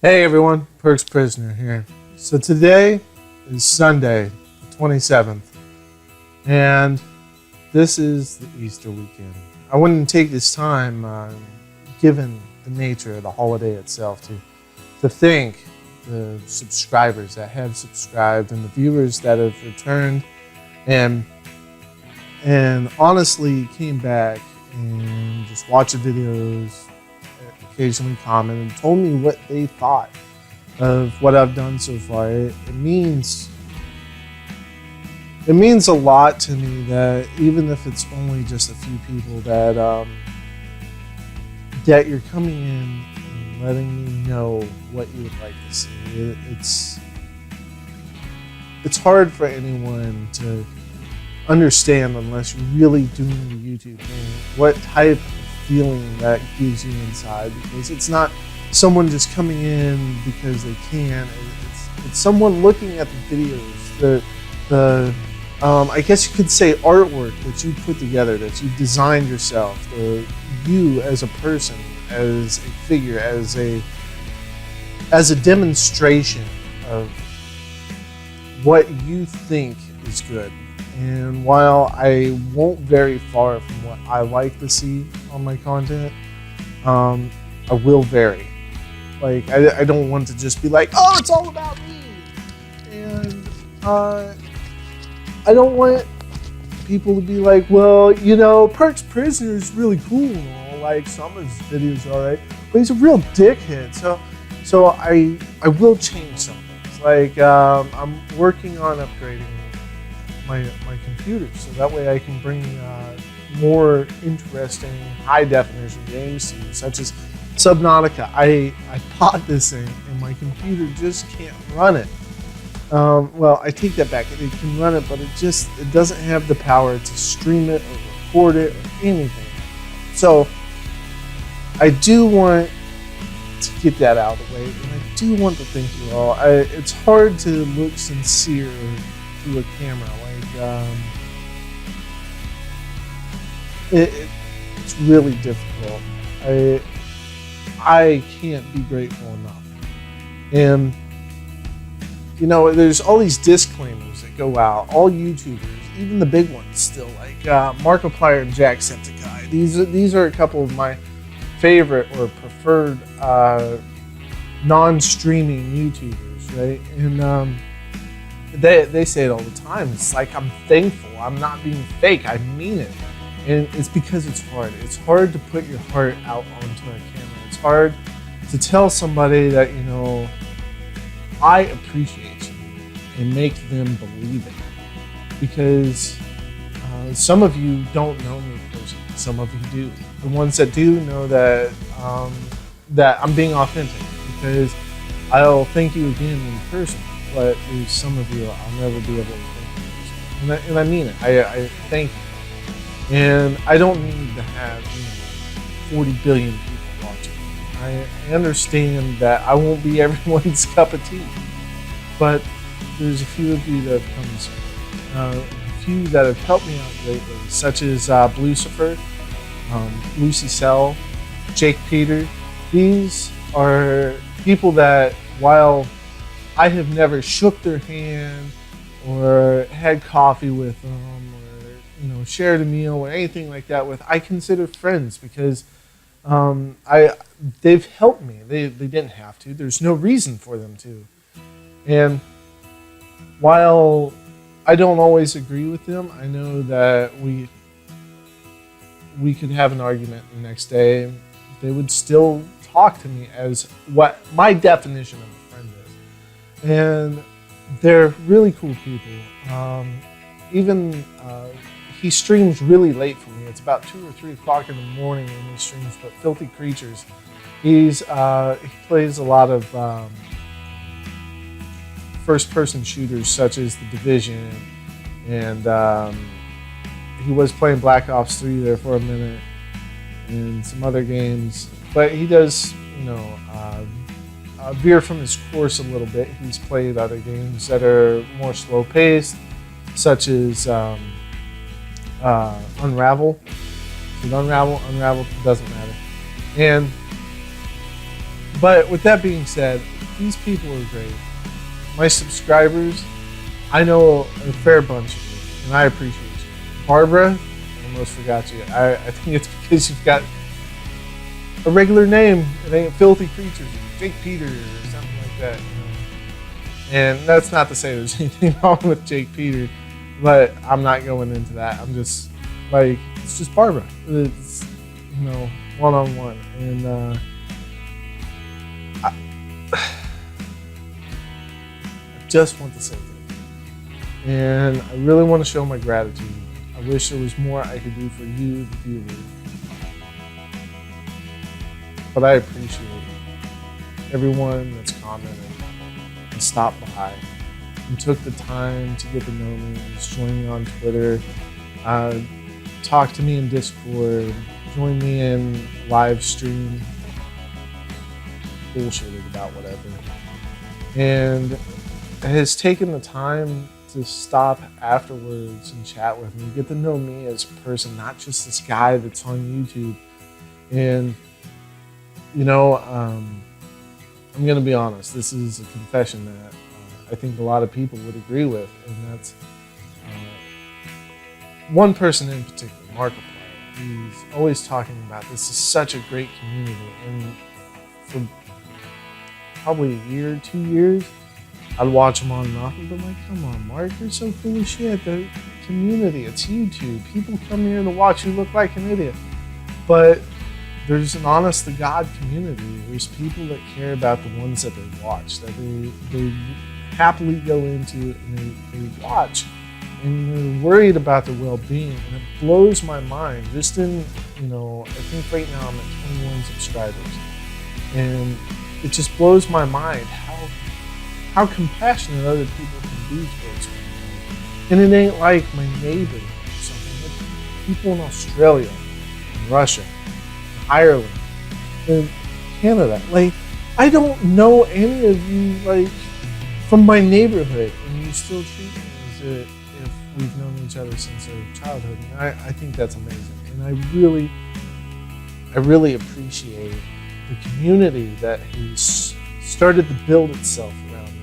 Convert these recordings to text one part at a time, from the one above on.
Hey everyone, Perksprisoner here. So today is Sunday, the 27th, and this is the Easter weekend. I wanted to take this time, given the nature of the holiday itself, to thank the subscribers that have subscribed and the viewers that have returned and honestly came back and just watched the videos, occasionally commented and told me what they thought of what I've done so far. It means a lot to me that even if it's only just a few people that you're coming in and letting me know what you would like to see. It's hard for anyone to understand unless you're really doing the YouTube thing what type of feeling that gives you inside, because it's not someone just coming in because they can. It's someone looking at the videos, the I guess you could say artwork that you put together, that you designed yourself, you as a person, as a figure, as a demonstration of what you think is good. And while I won't vary far from what I like to see on my content, I will vary. Like, I don't want to just be like, oh, it's all about me. And I don't want people to be like, well, you know, Perksprisoner is really cool and all. Like, some of his videos are alright, but he's a real dickhead. So I will change some things. Like, I'm working on upgrading my computer, so that way I can bring more interesting high definition games to you, such as Subnautica. I bought this thing and my computer just can't run it. Well, I take that back. It can run it, but it doesn't have the power to stream it or record it or anything. So I do want to get that out of the way, and I do want to thank you all. It's hard to look sincere through a camera. It's really difficult. I can't be grateful enough. And you know, there's all these disclaimers that go out. All YouTubers, even the big ones, still, like Markiplier and Jacksepticeye. These are a couple of my favorite or preferred non-streaming YouTubers, right? And they say it all the time. It's like, I'm thankful. I'm not being fake. I mean it. And it's because it's hard. It's hard to put your heart out onto a camera. It's hard to tell somebody that, you know, I appreciate you, and make them believe it. Because some of you don't know me personally. Some of you do. The ones that do know that that I'm being authentic, because I'll thank you again in person. But there's some of you I'll never be able to thank you. And I mean it. I thank you. And I don't need to have 40 billion people watching. I understand that I won't be everyone's cup of tea. But there's a few of you that have come to support. A few that have helped me out greatly, such as Bloocifer, Luci Celle, JakePeter. These are people that, while I have never shook their hand or had coffee with them or, you know, shared a meal or anything like that with, I consider friends, because they've helped me. They didn't have to. There's no reason for them to. And while I don't always agree with them, I know that we could have an argument the next day. They would still talk to me as what my definition of a friend is. And they're really cool people. He streams really late for me. It's about 2 or 3 o'clock in the morning when he streams, but Filthy Creatures. He plays a lot of first-person shooters such as The Division, and he was playing Black Ops 3 there for a minute, and some other games. But he does, you know, veer from his course a little bit. He's played other games that are more slow-paced, such as Unravel. Is it Unravel? Unravel, doesn't matter. But with that being said, these people are great. My subscribers, I know a fair bunch of you, and I appreciate you. Barbara, I almost forgot you. I think it's because you've got a regular name. It ain't Filthy Creatures or JakePeter or something like that. You know? And that's not to say there's anything wrong with JakePeter, but I'm not going into that. I'm just like, it's just Barbara. It's, you know, one-on-one. And I just want to say that. And I really want to show my gratitude. I wish there was more I could do for you, the viewer. But I appreciate everyone that's commented and stopped by and took the time to get to know me, and join me on Twitter, talk to me in Discord, join me in live stream, bullshitted about whatever, and has taken the time to stop afterwards and chat with me, get to know me as a person, not just this guy that's on YouTube. And you know, I'm going to be honest, this is a confession that I think a lot of people would agree with, and that's one person in particular, Markiplier. He's always talking about this is such a great community, and for probably a year, 2 years, I'd watch him on and off and be like, come on, Mark, you're so full of shit. The community, it's YouTube. People come here to watch you look like an idiot. But there's an honest to God community. There's people that care about the ones that they watch, that they happily go into and they watch, and they're worried about their well-being. And it blows my mind. Just in, you know, I think right now I'm at 21 subscribers, and it just blows my mind how compassionate other people can be towards me. And it ain't like my neighbor or something. It's people in Australia, and Russia, Ireland, and Canada. Like, I don't know any of you, like, from my neighborhood, and you still treat me as if we've known each other since our childhood. And I think that's amazing. And I really appreciate the community that has started to build itself around me.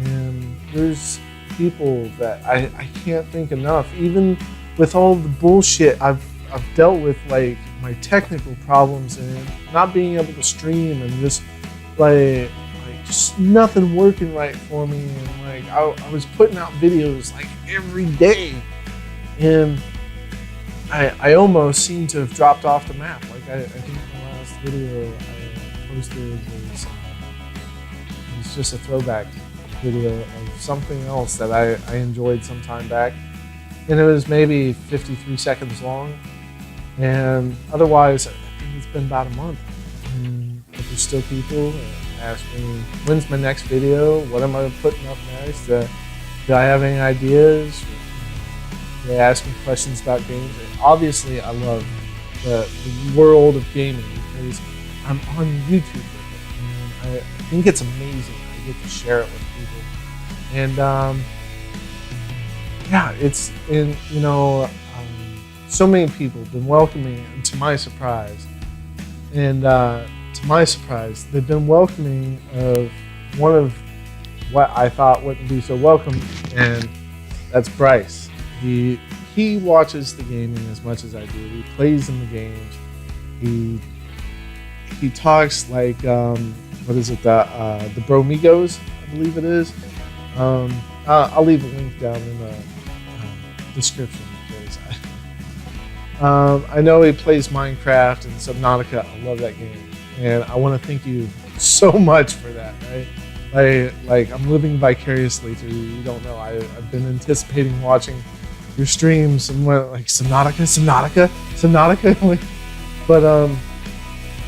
And there's people that I can't think enough, even with all the bullshit I've dealt with, like my technical problems and not being able to stream, and just like just nothing working right for me, and like I was putting out videos like every day, and I almost seem to have dropped off the map. Like I think the last video I posted was just a throwback video of something else that I enjoyed some time back, and it was maybe 53 seconds long. And otherwise, I think it's been about a month. But there's still people that ask me, when's my next video? What am I putting up next? Do I have any ideas? They ask me questions about games. And obviously, I love the world of gaming because I'm on YouTube with it. And I think it's amazing. I get to share it with people. And yeah, it's in, you know, so many people have been welcoming, and to my surprise, they've been welcoming of one of what I thought wouldn't be so welcome, and that's Bryce. He watches the gaming as much as I do. He plays in the games. He talks like what is it? The Bromigos, I believe it is. I'll leave a link down in the description. I know he plays Minecraft and Subnautica. I love that game, and I want to thank you so much for that. Right? Like I'm living vicariously through you. You don't know. I've been anticipating watching your streams and like Subnautica. Like, but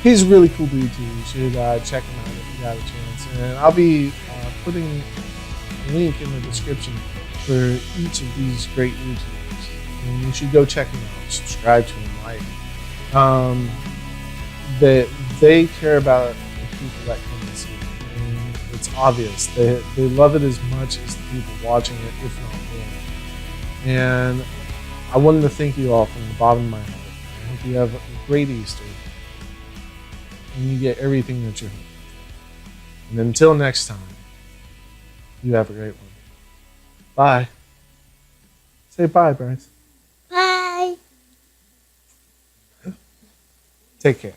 he's a really cool dude too. You should check him out if you got a chance. And I'll be putting a link in the description for each of these great YouTubers. And you should go check them out, subscribe to them, like. That they care about the people that come and see them. And it's obvious. They love it as much as the people watching it, if not more. And I wanted to thank you all from the bottom of my heart. I hope you have a great Easter. And you get everything that you're hoping for. And until next time, you have a great one. Bye. Say bye, Bryce. Bye. Take care.